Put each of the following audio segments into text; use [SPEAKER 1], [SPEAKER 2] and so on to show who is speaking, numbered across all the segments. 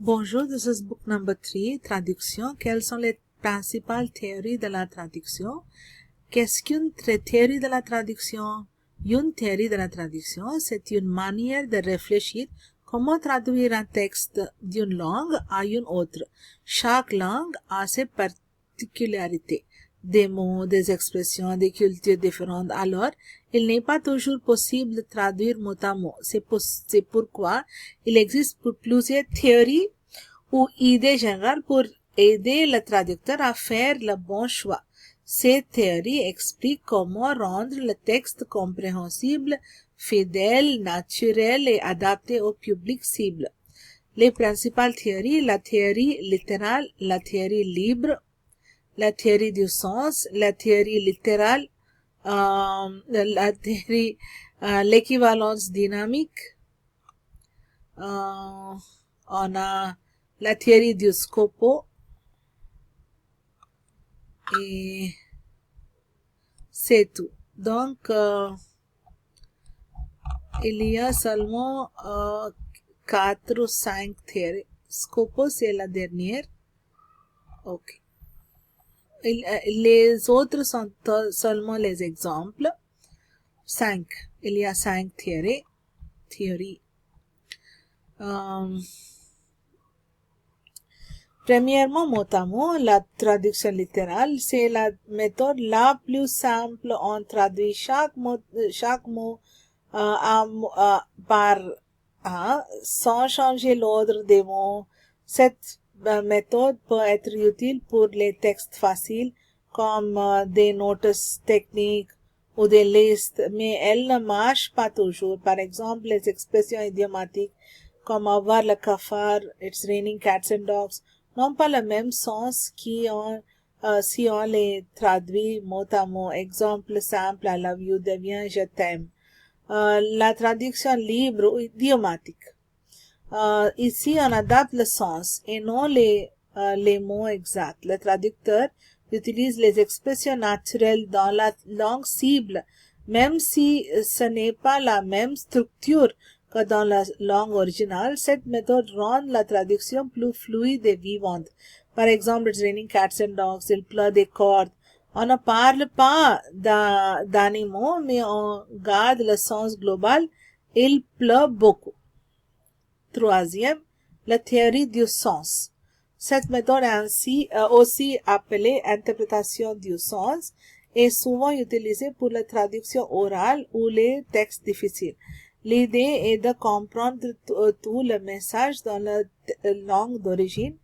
[SPEAKER 1] Bonjour, this is book number 3, traduction. Quelles sont les principales théories de la traduction? Qu'est-ce qu'une théorie de la traduction? Une théorie de la traduction, c'est une manière de réfléchir comment traduire un texte d'une langue à une autre. Chaque langue a ses particularités, des mots, des expressions, des cultures différentes. Alors, il n'est pas toujours possible de traduire mot à mot. C'est pourquoi il existe plusieurs théories ou idées générales pour aider le traducteur à faire le bon choix. Ces théories expliquent comment rendre le texte compréhensible, fidèle, naturel et adapté au public cible. Les principales théories, la théorie littérale, la théorie libre, la théorie du sens, la théorie littérale, la théorie, l'équivalence dynamique, on a la théorie du scopo et c'est tout. Donc, il y a seulement 4 ou 5 théories. Scopo, c'est la dernière. Ok. Les autres sont seulement les exemples. 5. Il y a 5 théories. Premièrement, mot à mot, la traduction littérale, c'est la méthode la plus simple. On traduit chaque mot par sans changer l'ordre des mots. Cette méthode peut être utile pour les textes faciles comme des notices techniques ou des listes, mais elle ne marche pas toujours. Par exemple, les expressions idiomatiques comme avoir le cafard, it's raining cats and dogs, n'ont pas le même sens si on les traduit mot à mot. Exemple simple, I love you devient je t'aime. La traduction libre ou idiomatique. Ici, on adapte le sens et non les mots exacts. Le traducteur utilise les expressions naturelles dans la langue cible, même si ce n'est pas la même structure que dans la langue originale. Cette méthode rend la traduction plus fluide et vivante. Par exemple, it's raining cats and dogs, il pleut des cordes. On ne parle pas d'animaux, mais on garde le sens global. Il pleut beaucoup. Troisième, la théorie du sens. Cette méthode est aussi appelée interprétation du sens est souvent utilisée pour la traduction orale ou les textes difficiles. L'idée est de comprendre tout le message dans la langue d'origine,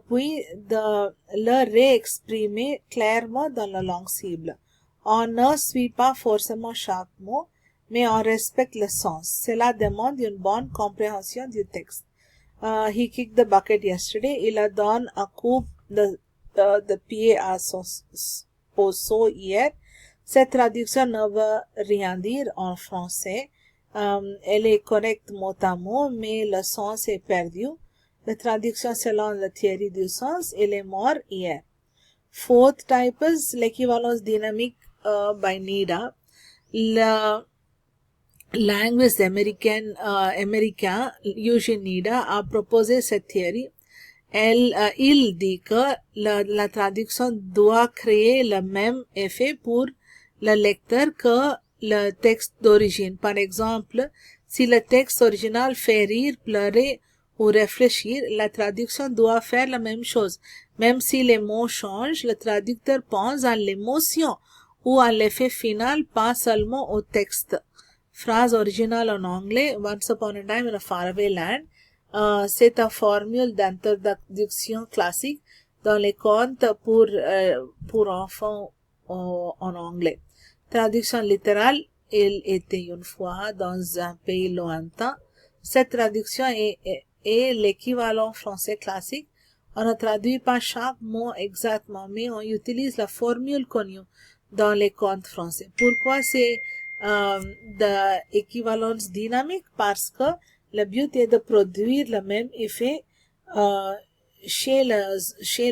[SPEAKER 1] puis de le réexprimer clairement dans la langue cible. On ne suit pas forcément chaque mot, mais on respecte le sens. Cela demande une bonne compréhension du texte. He kicked the bucket yesterday. Il a donné un coup de pied au seau hier. Cette traduction ne veut rien dire en français. Elle est correcte mot à mot, mais le sens est perdu. La traduction selon la théorie du sens, il est mort hier. Fourth type is l'équivalence dynamique by Nida. Le linguiste américain Eugene Nida a proposé cette théorie. Il dit que la traduction doit créer le même effet pour le lecteur que le texte d'origine. Par exemple, si le texte original fait rire, pleurer ou réfléchir, la traduction doit faire la même chose. Même si les mots changent, le traducteur pense à l'émotion ou à l'effet final, pas seulement au texte. Phrase originale en anglais, Once upon a time in a faraway land. C'est une formule d'introduction classique dans les contes pour enfants en anglais. Traduction littérale, il était une fois dans un pays lointain. Cette traduction est l'équivalent français classique. On ne traduit pas chaque mot exactement, mais on utilise la formule connue dans les contes français. Pourquoi c'est de équivalence dynamique? Parce que le but est de produire le même effet chez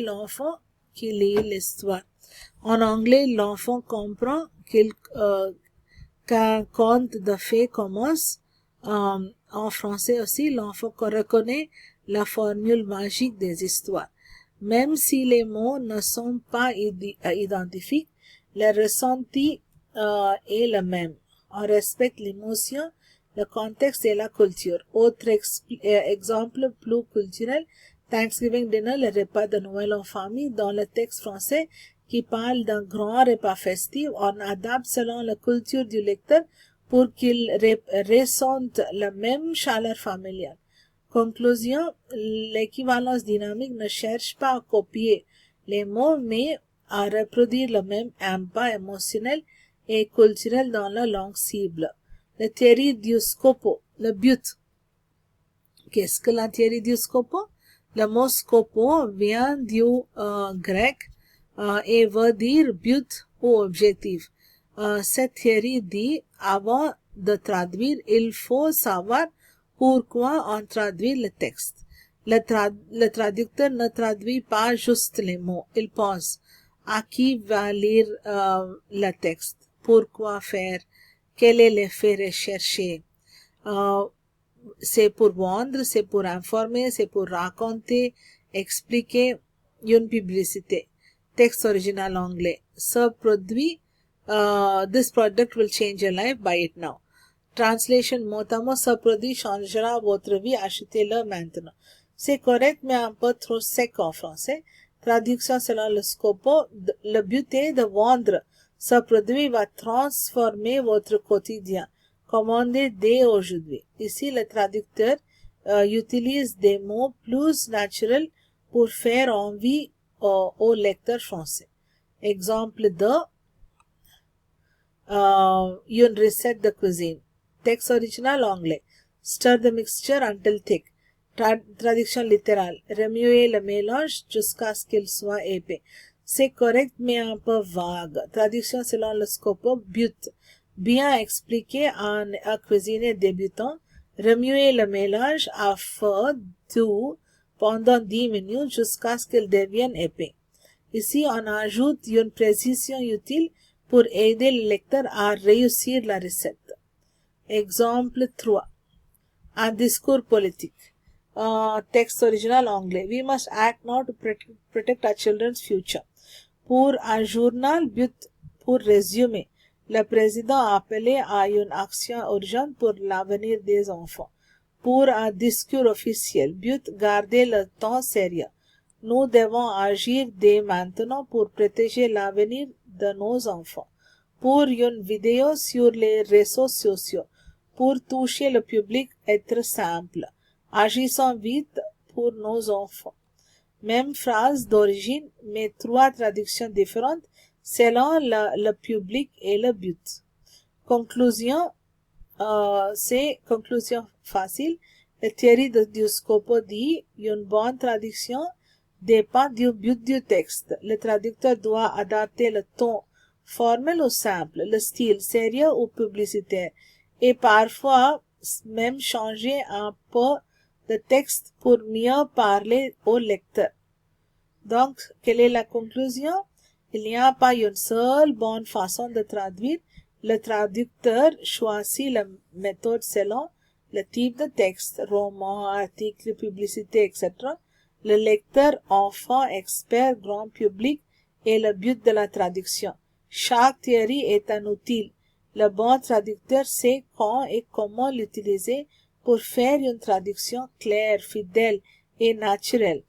[SPEAKER 1] l'enfant qui lit l'histoire. En anglais, l'enfant comprend qu'un conte de fées commence. En français aussi, l'enfant reconnaît la formule magique des histoires. Même si les mots ne sont pas identiques, le ressenti est le même. On respecte l'émotion, le contexte et la culture. Autre exemple plus culturel, Thanksgiving dinner, le repas de Noël en famille, dans le texte français qui parle d'un grand repas festif, on adapte selon la culture du lecteur pour qu'il ressente la même chaleur familiale. Conclusion, l'équivalence dynamique ne cherche pas à copier les mots, mais à reproduire le même impact émotionnel et culturel dans la langue cible. La théorie du scopo, le but. Qu'est-ce que la théorie du scopo? Le mot scopo vient du grec et veut dire but ou objectif. Cette théorie dit, avant de traduire, il faut savoir pourquoi on traduit le texte. Le traducteur ne traduit pas juste les mots, il pense à qui va lire le texte, pourquoi faire, quel est l'effet recherché. C'est pour vendre, c'est pour informer, c'est pour raconter, expliquer une publicité. Texte original anglais. Ce produit, this product will change your life, buy it now. Translation mot à mot, ce produit changera votre vie, achetez-le maintenant. C'est correct, mais un peu trop sec en français. Traduction selon le scopo, le but est de vendre. Ce produit va transformer votre quotidien. Commandez dès aujourd'hui. Ici, le traducteur utilise des mots plus naturels pour faire envie au lecteur français. Exemple de une recette de cuisine. Texte original anglais. Stir the mixture until thick. Traduction littérale. Remuez le mélange jusqu'à ce qu'il soit épais. C'est correct mais un peu vague. Traduction selon le scope. But. Bien expliqué à un cuisinier débutant. Remuez le mélange à feu doux pendant 10 minutes jusqu'à ce qu'il devienne épais. Ici, on ajoute une précision utile pour aider le lecteur à réussir la recette. Exemple 3. Un discours politique. Texte original anglais. We must act now to protect our children's future. Pour un journal, but pour résumer. Le président a appelé à une action urgente pour l'avenir des enfants. Pour un discours officiel, but garder le temps sérieux. Nous devons agir dès maintenant pour protéger l'avenir de nos enfants. Pour une vidéo sur les réseaux sociaux, pour toucher le public, être simple. Agissons vite pour nos enfants. Même phrase d'origine, mais 3 traductions différentes selon le public et le but. Conclusion, c'est conclusion facile. La théorie du scopo dit une bonne traduction dépend du but du texte. Le traducteur doit adapter le ton formel ou simple, le style sérieux ou publicitaire, et parfois même changer un peu de texte pour mieux parler au lecteur. Donc, quelle est la conclusion? Il n'y a pas une seule bonne façon de traduire. Le traducteur choisit la méthode selon le type de texte, roman, article, publicité, etc. Le lecteur, enfant, expert, grand public est le but de la traduction. Chaque théorie est un outil. Le bon traducteur sait quand et comment l'utiliser pour faire une traduction claire, fidèle et naturelle.